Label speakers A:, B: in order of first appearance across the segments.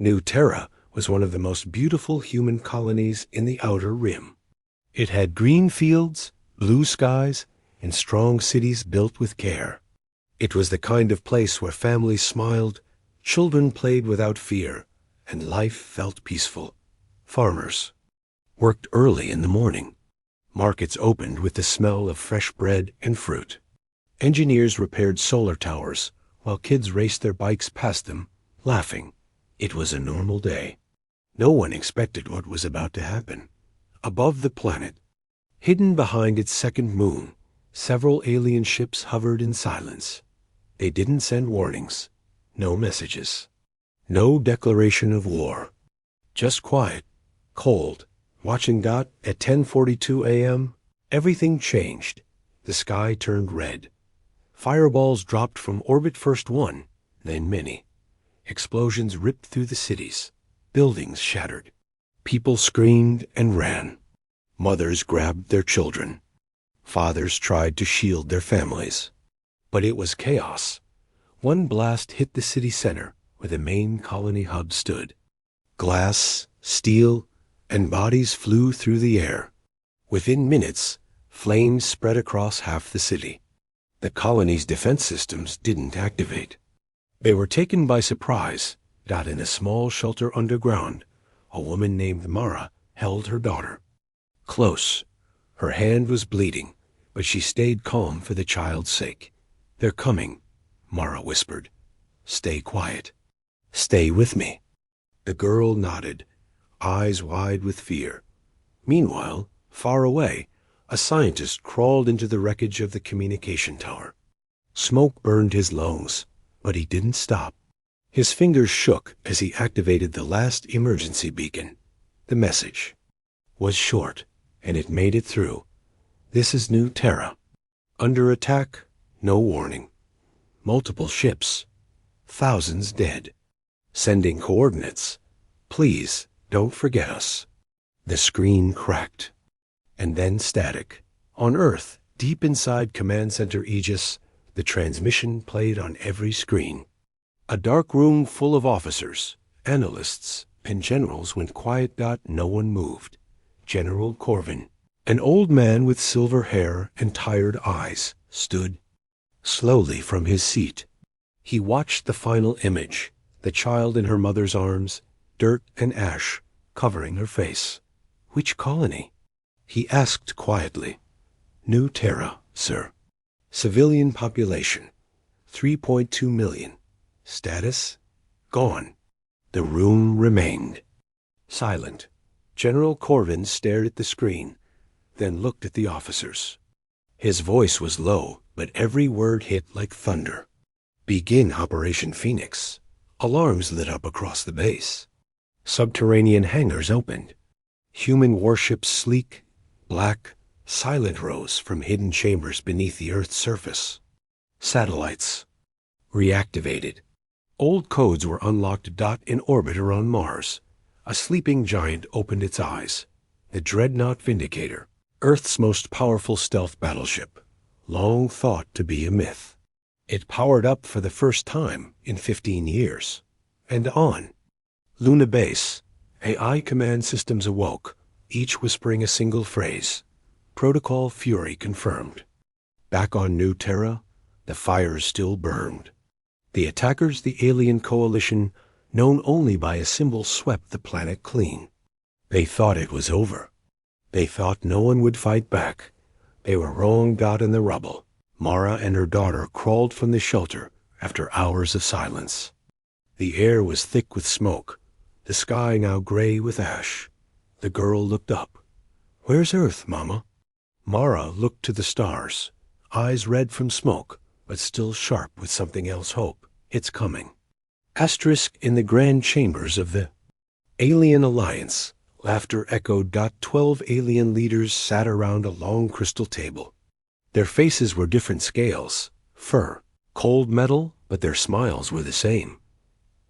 A: New Terra was one of the most beautiful human colonies in the Outer Rim. It had green fields, blue skies, and strong cities built with care. It was the kind of place where families smiled, children played without fear, and life felt peaceful. Farmers worked early in the morning. Markets opened with the smell of fresh bread and fruit. Engineers repaired solar towers, while kids raced their bikes past them, laughing. It was a normal day. No one expected what was about to happen. Above the planet, hidden behind its second moon, several alien ships hovered in silence. They didn't send warnings, no messages, no declaration of war. Just quiet, cold. Watching Dot at 10:42 a.m., everything changed. The sky turned red. Fireballs dropped from orbit, first one, then many. Explosions ripped through the cities. Buildings shattered. People screamed and ran. Mothers grabbed their children. Fathers tried to shield their families. But it was chaos. One blast hit the city center, where the main colony hub stood. Glass, steel, and bodies flew through the air. Within minutes, flames spread across half the city. The colony's defense systems didn't activate. They were taken by surprise. Dot, in a small shelter underground, a woman named Mara held her daughter. Close. Her hand was bleeding, but she stayed calm for the child's sake. "They're coming," Mara whispered. "Stay quiet. Stay with me." The girl nodded, eyes wide with fear. Meanwhile, far away, a scientist crawled into the wreckage of the communication tower. Smoke burned his lungs, but he didn't stop. His fingers shook as he activated the last emergency beacon. The message was short, and it made it through. "This is New Terra. Under attack, no warning. Multiple ships. Thousands dead. Sending coordinates. Please don't forget us." The screen cracked. And then static. On Earth, deep inside Command Center Aegis, the transmission played on every screen. A dark room full of officers, analysts, and generals went quiet. No one moved. General Corvin, an old man with silver hair and tired eyes, stood slowly from his seat. He watched the final image, the child in her mother's arms, dirt and ash covering her face. "Which colony?" he asked quietly. "New Terra, sir. Civilian population, 3.2 million. Status? Gone." The room remained silent. General Corvin stared at the screen, then looked at the officers. His voice was low, but every word hit like thunder. "Begin Operation Phoenix." Alarms lit up across the base. Subterranean hangars opened. Human warships, sleek, black, silent, rose from hidden chambers beneath the Earth's surface. Satellites reactivated. Old codes were unlocked. In orbit around Mars, a sleeping giant opened its eyes. The Dreadnought Vindicator, Earth's most powerful stealth battleship, long thought to be a myth. It powered up for the first time in 15 years. And on Luna Base, AI command systems awoke, each whispering a single phrase. Protocol Fury confirmed. Back on New Terra, the fires still burned. The attackers, the alien coalition, known only by a symbol, swept the planet clean. They thought it was over. They thought no one would fight back. They were wrong. In the rubble, Mara and her daughter crawled from the shelter after hours of silence. The air was thick with smoke, the sky now gray with ash. The girl looked up. "Where's Earth, Mama?" Mara looked to the stars, eyes red from smoke, but still sharp with something else. Hope. It's coming. Asterisk in the grand chambers of the Alien Alliance. Laughter echoed. 12 alien leaders sat around a long crystal table. Their faces were different scales, fur, cold metal, but their smiles were the same.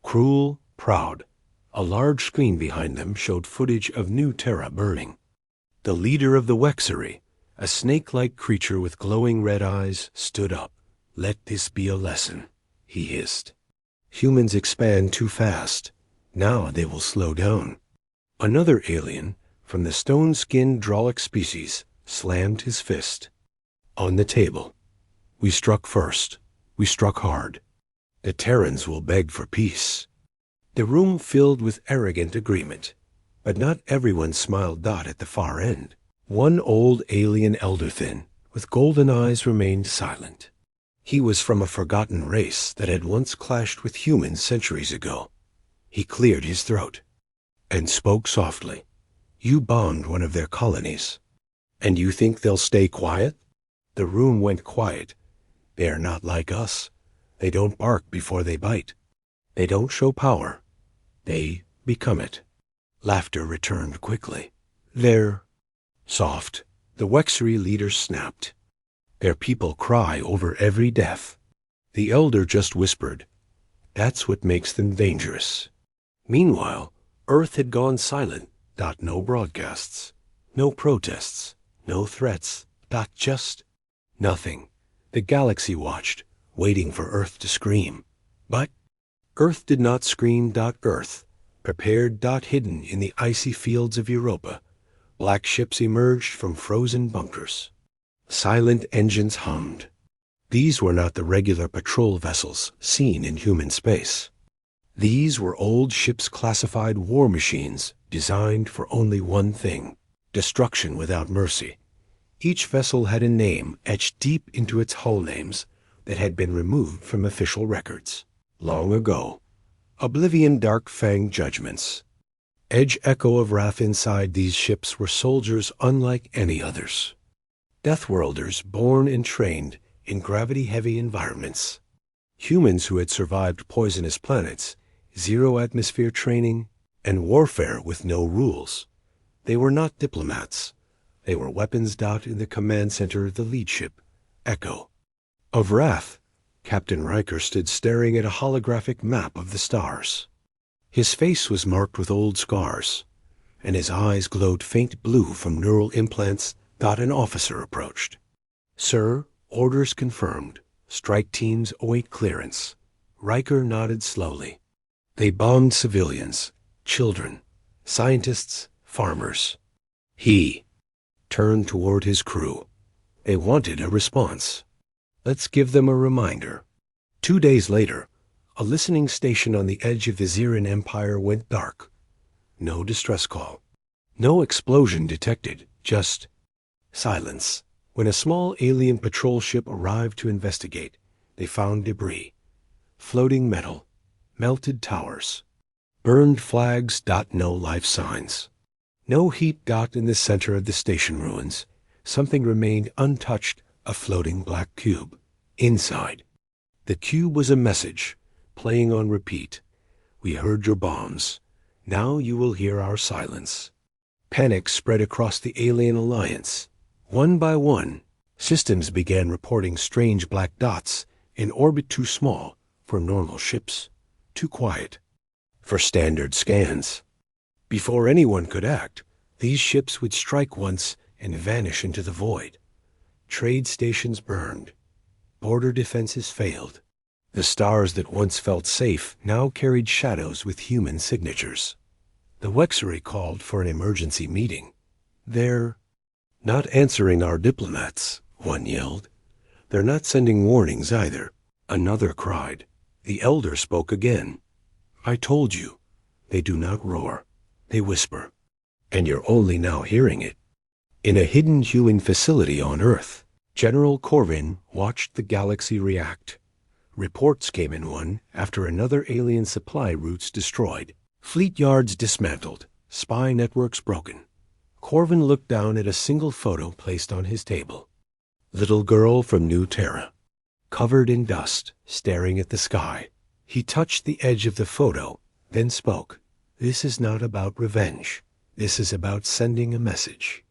A: Cruel, proud. A large screen behind them showed footage of New Terra burning. The leader of the Wexery, a snake-like creature with glowing red eyes, stood up. "Let this be a lesson," he hissed. "Humans expand too fast. Now they will slow down. Another alien from the stone-skinned Drolic species slammed his fist on the table. We struck first. We struck hard. The Terrans will beg for peace. The room filled with arrogant agreement, but not everyone smiled at the far end. One old alien elderthin with golden eyes remained silent. He was from a forgotten race that had once clashed with humans centuries ago. He cleared his throat and spoke softly. You bombed one of their colonies, and you think they'll stay quiet? The room went quiet. They are not like us. They don't bark before they bite. They don't show power. They become it. Laughter returned quickly. They're soft. The Wexery leader snapped. Their people cry over every death. The elder just whispered, that's what makes them dangerous. Meanwhile, Earth had gone silent. No broadcasts, no protests, no threats. Just nothing. The galaxy watched, waiting for Earth to scream. But Earth did not scream. Earth, prepared. Hidden in the icy fields of Europa, black ships emerged from frozen bunkers. Silent engines hummed. These were not the regular patrol vessels seen in human space. These were old ships classified war machines designed for only one thing, destruction without mercy. Each vessel had a name etched deep into its hull names that had been removed from official records long ago. Oblivion dark-fanged judgments. Edge echo of wrath inside these ships were soldiers unlike any others. Deathworlders born and trained in gravity-heavy environments. Humans who had survived poisonous planets, zero-atmosphere training, and warfare with no rules. They were not diplomats. They were weapons. In the command center, the lead ship, Echo. Of wrath, Captain Riker stood staring at a holographic map of the stars. His face was marked with old scars, and his eyes glowed faint blue from neural implants. An officer approached. Sir, orders confirmed. Strike teams await clearance. Riker nodded slowly. They bombed civilians, children, scientists, farmers. He turned toward his crew. They wanted a response. Let's give them a reminder. 2 days later, a listening station on the edge of the Xeran Empire went dark. No distress call. No explosion detected, just silence. When a small alien patrol ship arrived to investigate, they found debris. Floating metal, melted towers, burned flags. No life signs. No heat. In the center of the station ruins, something remained untouched, a floating black cube. Inside, the cube was a message, playing on repeat. We heard your bombs. Now you will hear our silence. Panic spread across the alien alliance. One by one, systems began reporting strange black dots in orbit too small for normal ships, too quiet for standard scans. Before anyone could act, these ships would strike once and vanish into the void. Trade stations burned. Border defenses failed. The stars that once felt safe now carried shadows with human signatures. The Wexery called for an emergency meeting. They're not answering our diplomats, one yelled. They're not sending warnings either, another cried. The elder spoke again. I told you, they do not roar, they whisper, and you're only now hearing it. In a hidden human facility on Earth, General Corvin watched the galaxy react. Reports came in one after another alien supply routes destroyed, fleet yards dismantled, spy networks broken. Corvin looked down at a single photo placed on his table. Little girl from New Terra, covered in dust, staring at the sky. He touched the edge of the photo, then spoke. This is not about revenge. This is about sending a message.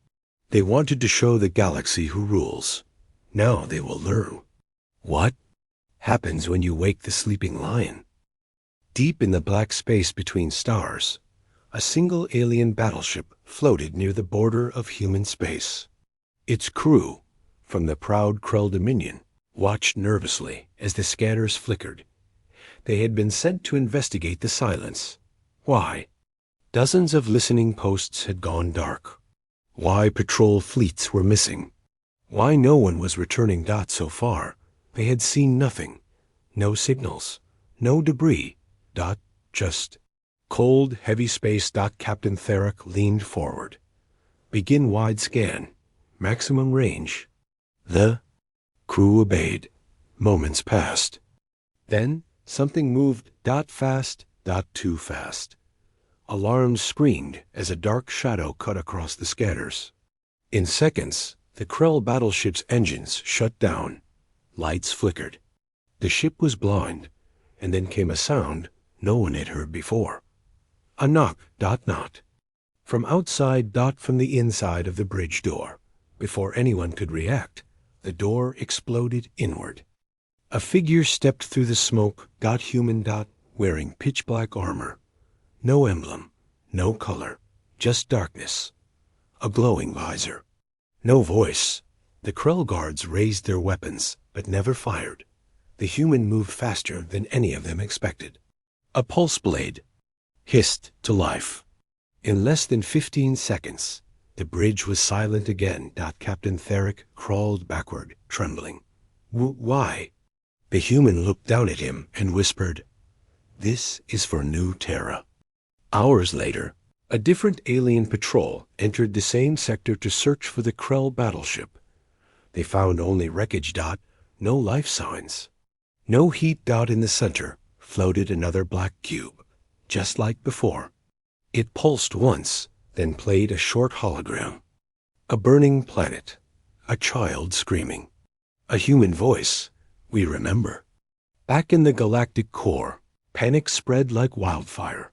A: They wanted to show the galaxy who rules. Now they will learn. What happens when you wake the sleeping lion? Deep in the black space between stars, a single alien battleship floated near the border of human space. Its crew, from the proud Krell Dominion, watched nervously as the scanners flickered. They had been sent to investigate the silence. Why? Dozens of listening posts had gone dark. Why patrol fleets were missing. Why no one was returning. So far, they had seen nothing. No signals. No debris. Just cold, heavy space. Captain Therick leaned forward. Begin wide scan. Maximum range. The crew obeyed. Moments passed. Then something moved. Fast. Too fast. Alarms screamed as a dark shadow cut across the scanners. In seconds, the Krell battleship's engines shut down. Lights flickered. The ship was blind, and then came a sound no one had heard before. A knock. Not. From outside. From the inside of the bridge door. Before anyone could react, the door exploded inward. A figure stepped through the smoke. Human. Wearing pitch-black armor. No emblem, no color, just darkness. A glowing visor. No voice. The Krell guards raised their weapons, but never fired. The human moved faster than any of them expected. A pulse blade hissed to life. In less than 15 seconds, the bridge was silent again. Captain Therick crawled backward, trembling. Why? The human looked down at him and whispered, "This is for New Terra." Hours later, a different alien patrol entered the same sector to search for the Krell battleship. They found only wreckage. No life signs. No heat. In the center floated another black cube, just like before. It pulsed once, then played a short hologram. A burning planet. A child screaming. A human voice. We remember. Back in the galactic core, panic spread like wildfire.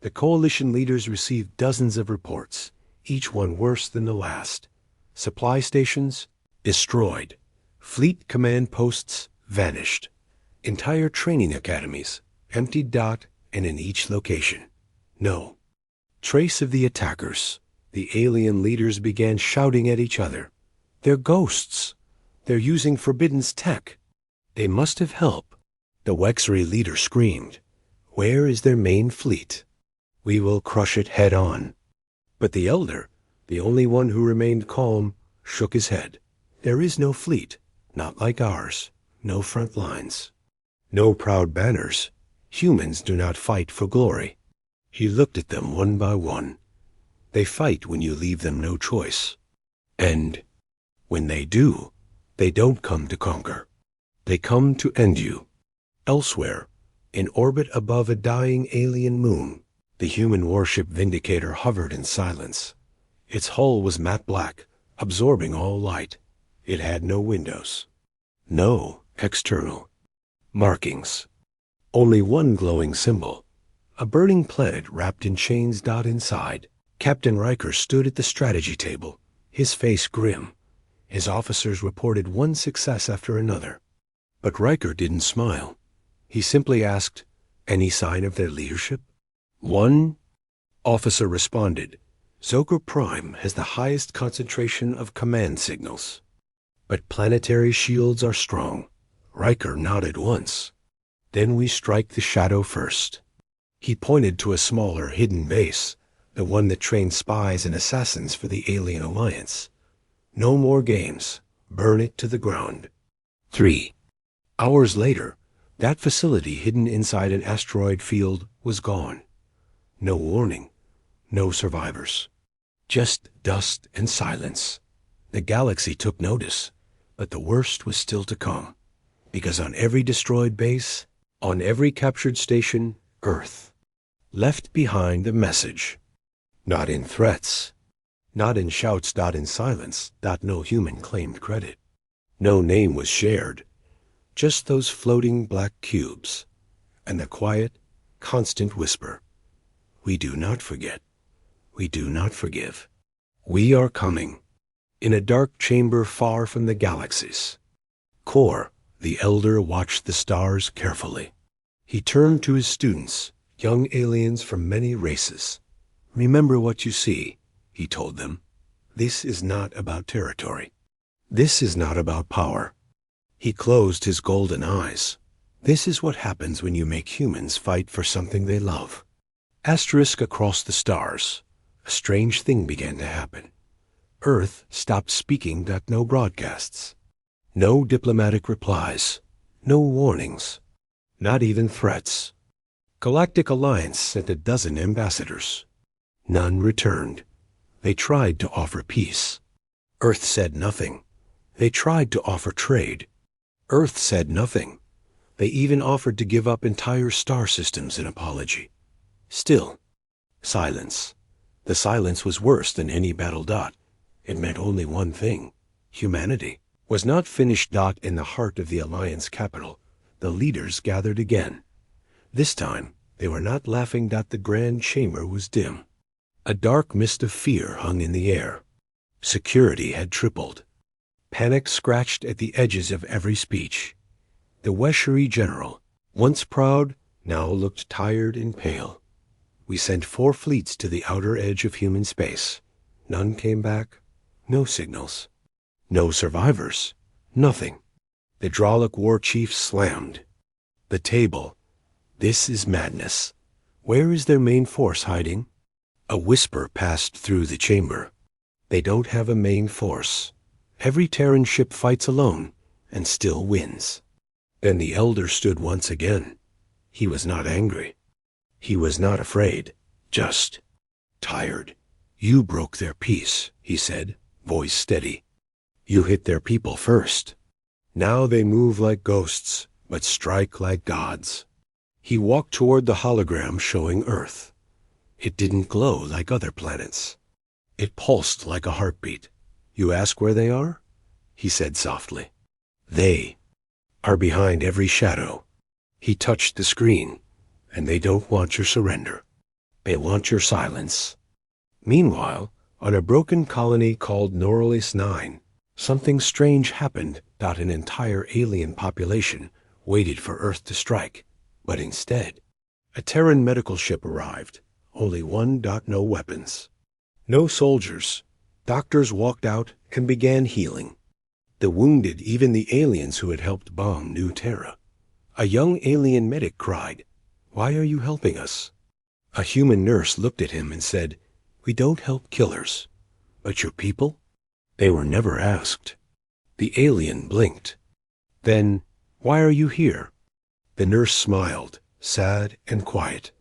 A: The coalition leaders received dozens of reports, each one worse than the last. Supply stations destroyed. Fleet command posts vanished. Entire training academies emptied. And in each location, no trace of the attackers. The alien leaders began shouting at each other. They're ghosts. They're using Forbidden's tech. They must have help. The Wexery leader screamed. Where is their main fleet? We will crush it head on. But the elder, the only one who remained calm, shook his head. There is no fleet, not like ours. No front lines. No proud banners. Humans do not fight for glory. He looked at them one by one. They fight when you leave them no choice. And when they do, they don't come to conquer. They come to end you. Elsewhere, in orbit above a dying alien moon, the human warship Vindicator hovered in silence. Its hull was matte black, absorbing all light. It had no windows. No external markings. Only one glowing symbol. A burning planet wrapped in chains. Inside, Captain Riker stood at the strategy table, his face grim. His officers reported one success after another. But Riker didn't smile. He simply asked, "Any sign of their leadership?" One officer responded, "Zoker Prime has the highest concentration of command signals. But planetary shields are strong." Riker nodded once. "Then we strike the shadow first." He pointed to a smaller, hidden base, the one that trained spies and assassins for the Alien Alliance. No more games. Burn it to the ground. 3 hours later, that facility hidden inside an asteroid field was gone. No warning. No survivors. Just dust and silence. The galaxy took notice, but the worst was still to come. Because on every destroyed base, on every captured station, Earth left behind a message. Not in threats. Not in shouts. In silence. No human claimed credit. No name was shared. Just those floating black cubes. And the quiet, constant whisper. We do not forget. We do not forgive. We are coming. In a dark chamber far from the galaxies. Kor, the elder, watched the stars carefully. He turned to his students, young aliens from many races. Remember what you see, he told them. This is not about territory. This is not about power. He closed his golden eyes. This is what happens when you make humans fight for something they love. Asterisk across the stars. A strange thing began to happen. Earth stopped speaking. No broadcasts. No diplomatic replies. No warnings. Not even threats. Galactic Alliance sent a dozen ambassadors. None returned. They tried to offer peace. Earth said nothing. They tried to offer trade. Earth said nothing. They even offered to give up entire star systems in apology. Still, silence. The silence was worse than any battle. It meant only one thing. Humanity was not finished. In the heart of the Alliance capital, the leaders gathered again. This time, they were not laughing. The grand chamber was dim. A dark mist of fear hung in the air. Security had tripled. Panic scratched at the edges of every speech. The Wesheri general, once proud, now looked tired and pale. We sent 4 fleets to the outer edge of human space. None came back. No signals. No survivors. Nothing. The Dralic war chief slammed the table. This is madness. Where is their main force hiding? A whisper passed through the chamber. They don't have a main force. Every Terran ship fights alone and still wins. Then the elder stood once again. He was not angry. He was not afraid. Just tired. You broke their peace, he said, voice steady. You hit their people first. Now they move like ghosts, but strike like gods. He walked toward the hologram showing Earth. It didn't glow like other planets. It pulsed like a heartbeat. You ask where they are? He said softly. They are behind every shadow. He touched the screen, and they don't want your surrender. They want your silence. Meanwhile, on a broken colony called Noralis 9, something strange happened. An entire alien population waited for Earth to strike, but instead, a Terran medical ship arrived. Only one. No weapons. No soldiers. Doctors walked out and began healing. The wounded, even the aliens who had helped bomb New Terra. A young alien medic cried, "Why are you helping us?" A human nurse looked at him and said, "We don't help killers." "But your people?" They were never asked. The alien blinked. "Then, why are you here?" The nurse smiled, sad and quiet.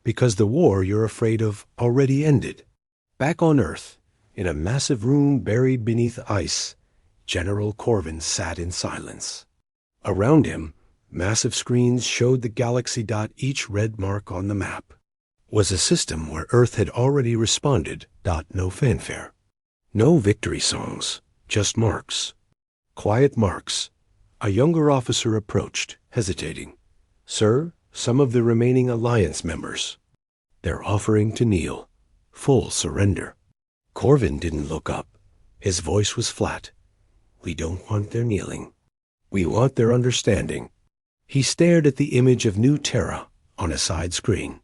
A: "Because the war you're afraid of already ended." Back on Earth, in a massive room buried beneath ice, General Corvin sat in silence. Around him, massive screens showed the galaxy. Each red mark on the map was a system where Earth had already responded. No fanfare. No victory songs, just marks. Quiet marks. A younger officer approached, hesitating. "Sir, some of the remaining Alliance members. They're offering to kneel. Full surrender." Corvin didn't look up. His voice was flat. "We don't want their kneeling. We want their understanding." He stared at the image of New Terra on a side screen.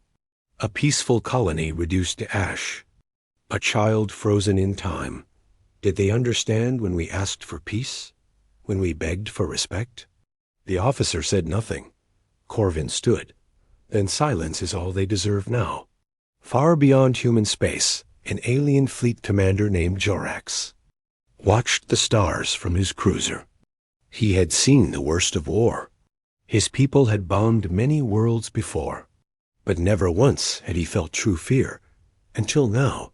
A: A peaceful colony reduced to ash. A child frozen in time. Did they understand when we asked for peace? When we begged for respect? The officer said nothing. Corvin stood. Then silence is all they deserve now. Far beyond human space, an alien fleet commander named Jorax watched the stars from his cruiser. He had seen the worst of war. His people had bombed many worlds before, but never once had he felt true fear, until now.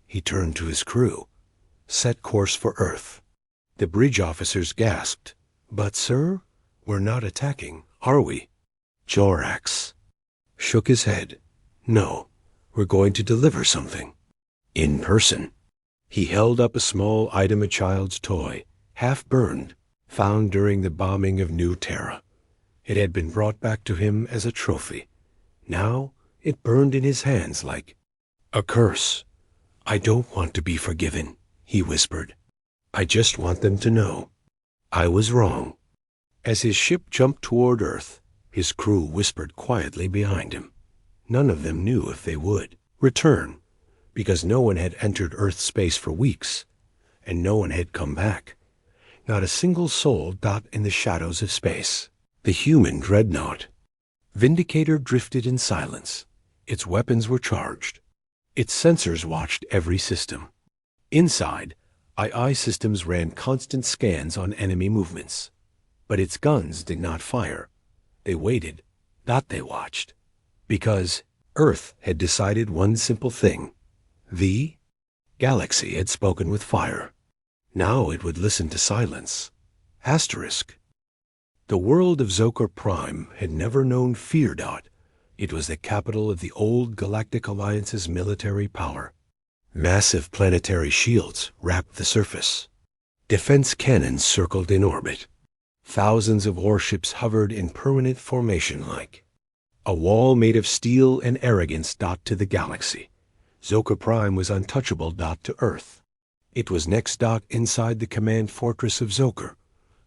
A: He turned to his crew, set course for Earth. The bridge officers gasped. "But, sir, we're not attacking, are we?" Jorax shook his head. "No, we're going to deliver something. In person." He held up a small item, a child's toy, half burned, found during the bombing of New Terra. It had been brought back to him as a trophy. Now it burned in his hands like a curse. "I don't want to be forgiven," he whispered. "I just want them to know I was wrong." As his ship jumped toward Earth, his crew whispered quietly behind him. None of them knew if they would return, because no one had entered Earth's space for weeks, and no one had come back. Not a single soul. In the shadows of space, the human dreadnought Vindicator drifted in silence. Its weapons were charged. Its sensors watched every system. Inside, II systems ran constant scans on enemy movements. But its guns did not fire. They waited, not they watched. Because Earth had decided one simple thing. The galaxy had spoken with fire. Now it would listen to silence. Asterisk. The world of Zokor Prime had never known fear. It was the capital of the old Galactic Alliance's military power. Massive planetary shields wrapped the surface. Defense cannons circled in orbit. Thousands of warships hovered in permanent formation like a wall made of steel and arrogance. To the galaxy. Zokor Prime was untouchable. To Earth. It was next. Inside the command fortress of Zokor.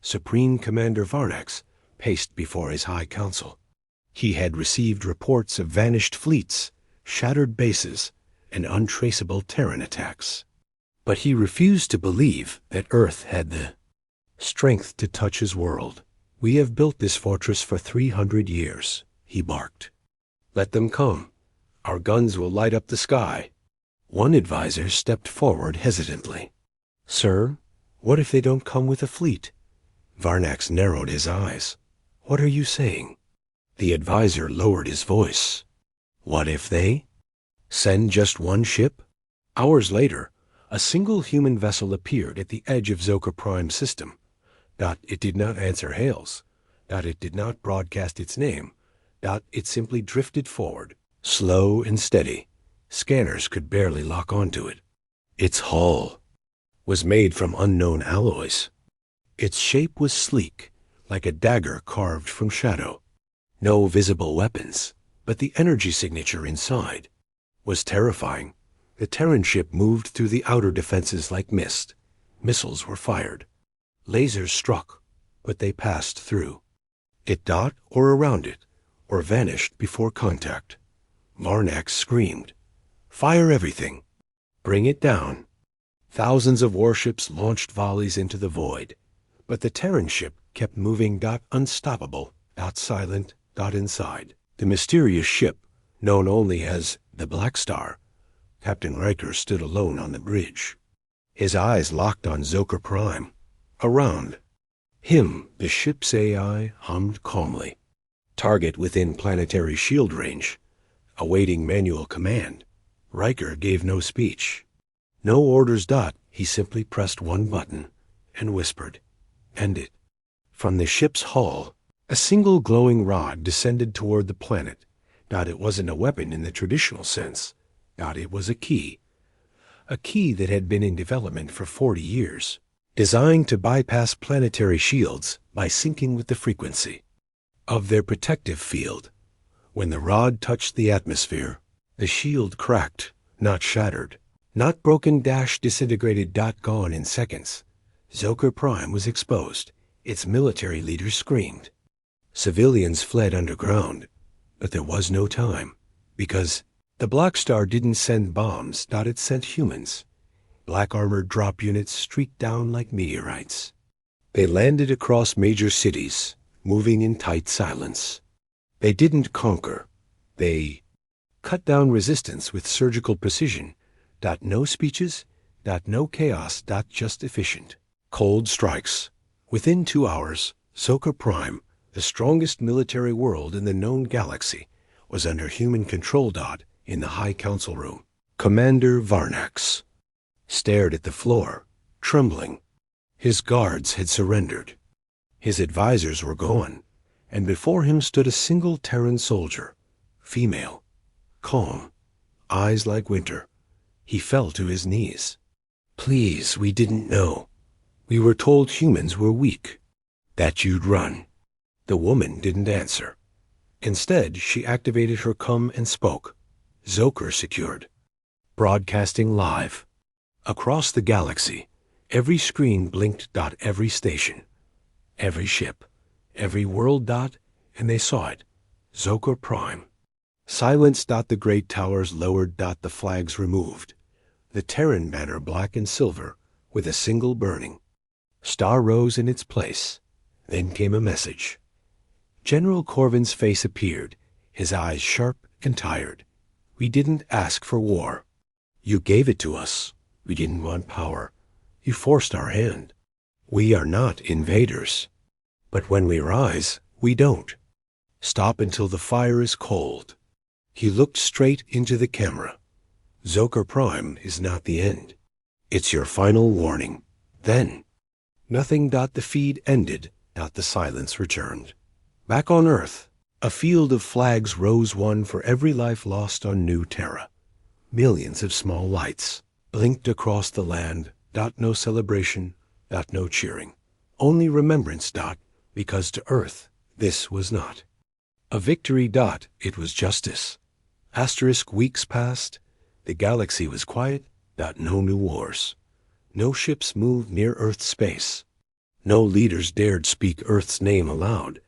A: Supreme Commander Varnax paced before his High Council. He had received reports of vanished fleets, shattered bases, and untraceable Terran attacks. But he refused to believe that Earth had the strength to touch his world. "We have built this fortress for 300 years, he barked. "Let them come. Our guns will light up the sky." One advisor stepped forward hesitantly. "Sir, what if they don't come with a fleet?" Varnax narrowed his eyes. "What are you saying?" The advisor lowered his voice. "What if they send just one ship?" Hours later, a single human vessel appeared at the edge of Zokor Prime's system. It did not answer hails. It did not broadcast its name. It simply drifted forward, slow and steady. Scanners could barely lock onto it. Its hull was made from unknown alloys. Its shape was sleek, like a dagger carved from shadow. No visible weapons, but the energy signature inside was terrifying. The Terran ship moved through the outer defenses like mist. Missiles were fired. Lasers struck, but they passed through. It or around it, or vanished before contact. Varnax screamed, "Fire everything! Bring it down!" Thousands of warships launched volleys into the void. But the Terran ship kept moving. Unstoppable. Silent. Inside. The mysterious ship, known only as the Black Star, Captain Riker stood alone on the bridge. His eyes locked on Zokor Prime. Around him, the ship's AI hummed calmly. Target within planetary shield range. Awaiting manual command. Riker gave no speech. No orders. He simply pressed one button and whispered, "End it." From the ship's hull, a single glowing rod descended toward the planet. It wasn't a weapon in the traditional sense. It was a key. A key that had been in development for 40 years. Designed to bypass planetary shields by syncing with the frequency of their protective field. When the rod touched the atmosphere, the shield cracked, not shattered. Not broken. Disintegrated. Gone in seconds. Zokor Prime was exposed. Its military leaders screamed. Civilians fled underground, but there was no time, because the Black Star didn't send bombs. It sent humans. Black armored drop units streaked down like meteorites. They landed across major cities, moving in tight silence. They didn't conquer. They cut down resistance with surgical precision. No speeches. No chaos. Just efficient. Cold strikes. Within 2 hours, Zokor Prime, the strongest military world in the known galaxy, was under human control. In the High Council room. Commander Varnax stared at the floor, trembling. His guards had surrendered. His advisors were gone, and before him stood a single Terran soldier, female, calm, eyes like winter. He fell to his knees. "Please, we didn't know. We were told humans were weak, that you'd run." The woman didn't answer. Instead, she activated her come and spoke. Zokor secured. Broadcasting live. Across the galaxy, every screen blinked. Every station, every ship, every world. And they saw it. Zokor Prime. Silence. The great towers lowered. The flags removed. The Terran banner black and silver, with a single burning star rose in its place. Then came a message. General Corvin's face appeared, his eyes sharp and tired. We didn't ask for war. You gave it to us. We didn't want power. You forced our hand. We are not invaders. But when we rise, we don't. Stop until the fire is cold. He looked straight into the camera. Zokar Prime is not the end. It's your final warning. Then, nothing. The feed ended. The silence returned. Back on Earth, a field of flags rose, one for every life lost on New Terra. Millions of small lights blinked across the land. No celebration. No cheering. Only remembrance. Because to Earth, this was not a victory. It was justice. Asterisk. Weeks passed. The galaxy was quiet. No new wars. No ships moved near Earth's space. No leaders dared speak Earth's name aloud.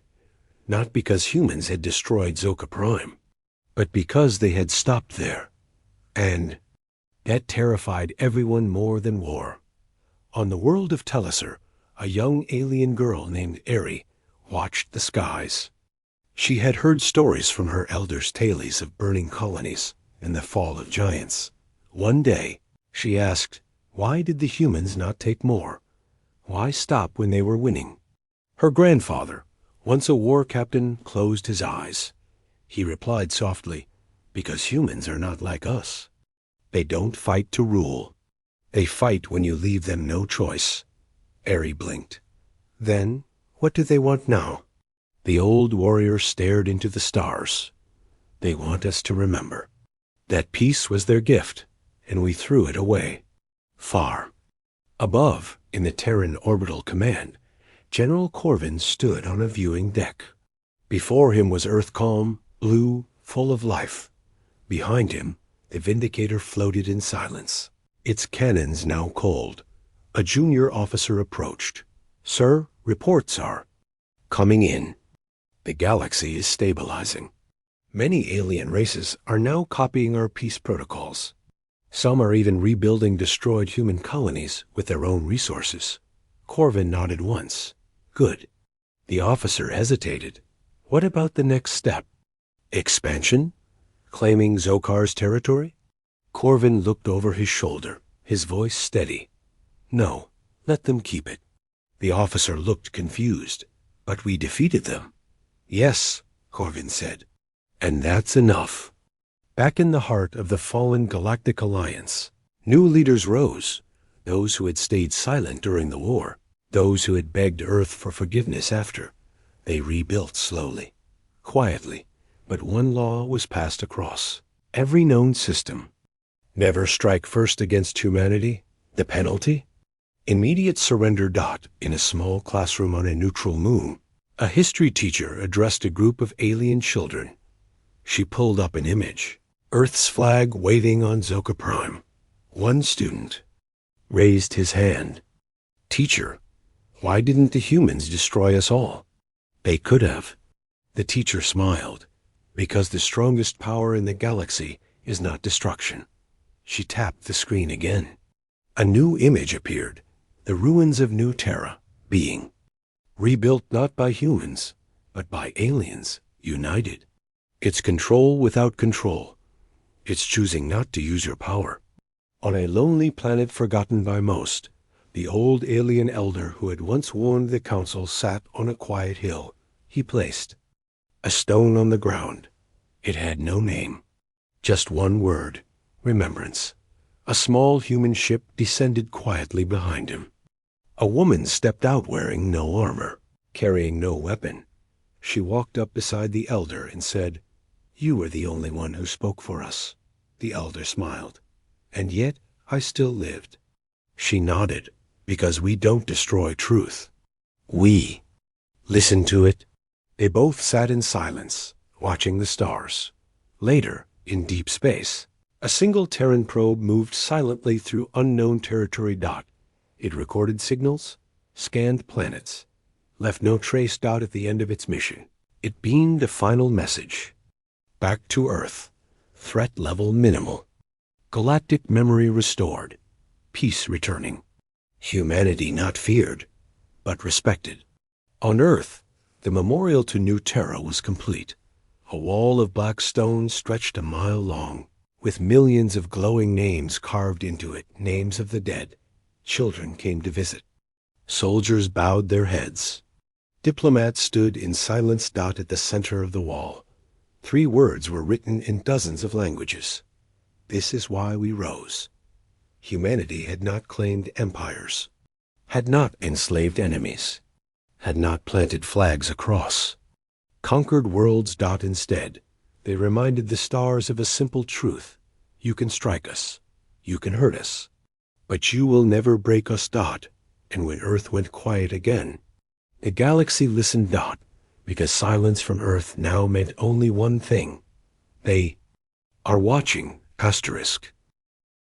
A: Not because humans had destroyed Zokar Prime, but because they had stopped there. And that terrified everyone more than war. On the world of Telesur, a young alien girl named Eri watched the skies. She had heard stories from her elders' tales of burning colonies and the fall of giants. One day, she asked, why did the humans not take more? Why stop when they were winning? Her grandfather, once a war captain, closed his eyes. He replied softly, because humans are not like us. They don't fight to rule. They fight when you leave them no choice. Eri blinked. Then, what do they want now? The old warrior stared into the stars. They want us to remember that peace was their gift, and we threw it away. Far above, in the Terran Orbital Command, General Corvin stood on a viewing deck. Before him was Earth calm, blue, full of life. Behind him, the Vindicator floated in silence, its cannons now cold. A junior officer approached. Sir, reports are coming in. The galaxy is stabilizing. Many alien races are now copying our peace protocols. Some are even rebuilding destroyed human colonies with their own resources. Corvin nodded once. Good. The officer hesitated. What about the next step? Expansion? Claiming Zokar's territory? Corvin looked over his shoulder, his voice steady. No, let them keep it. The officer looked confused. But we defeated them. Yes, Corvin said. And that's enough. Back in the heart of the fallen Galactic Alliance, new leaders rose, those who had stayed silent during the war, those who had begged Earth for forgiveness after. They rebuilt slowly, quietly, but one law was passed across every known system. Never strike first against humanity. The penalty? Immediate surrender. In a small classroom on a neutral moon, a history teacher addressed a group of alien children. She pulled up an image. Earth's flag waving on Zokar Prime. One student raised his hand. Teacher, why didn't the humans destroy us all? They could have. The teacher smiled. Because the strongest power in the galaxy is not destruction. She tapped the screen again. A new image appeared. The ruins of New Terra, being rebuilt not by humans, but by aliens, united. It's control without control. It's choosing not to use your power. On a lonely planet forgotten by most, the old alien elder who had once warned the council sat on a quiet hill. He placed a stone on the ground. It had no name. Just one word, remembrance. A small human ship descended quietly behind him. A woman stepped out wearing no armor, carrying no weapon. She walked up beside the elder and said, "You were the only one who spoke for us." The elder smiled. "And yet I still lived." She nodded, "Because we don't destroy truth. We listen to it." They both sat in silence, watching the stars. Later, in deep space, a single Terran probe moved silently through unknown territory. It recorded signals, scanned planets, left no trace. At the end of its mission, it beamed a final message. Back to Earth. Threat level minimal. Galactic memory restored. Peace returning. Humanity not feared, but respected. On Earth, the memorial to New Terra was complete. A wall of black stone stretched a mile long. with millions of glowing names carved into it, names of the dead. Children came to visit. Soldiers bowed their heads. Diplomats stood in silence. At the center of the wall, 3 words were written in dozens of languages. This is why we rose. Humanity had not claimed empires, had not enslaved enemies, had not planted flags across conquered worlds. Instead, they reminded the stars of a simple truth. You can strike us, you can hurt us, but you will never break us. And when Earth went quiet again, the galaxy listened. Because silence from Earth now meant only one thing. They are watching. Asterisk.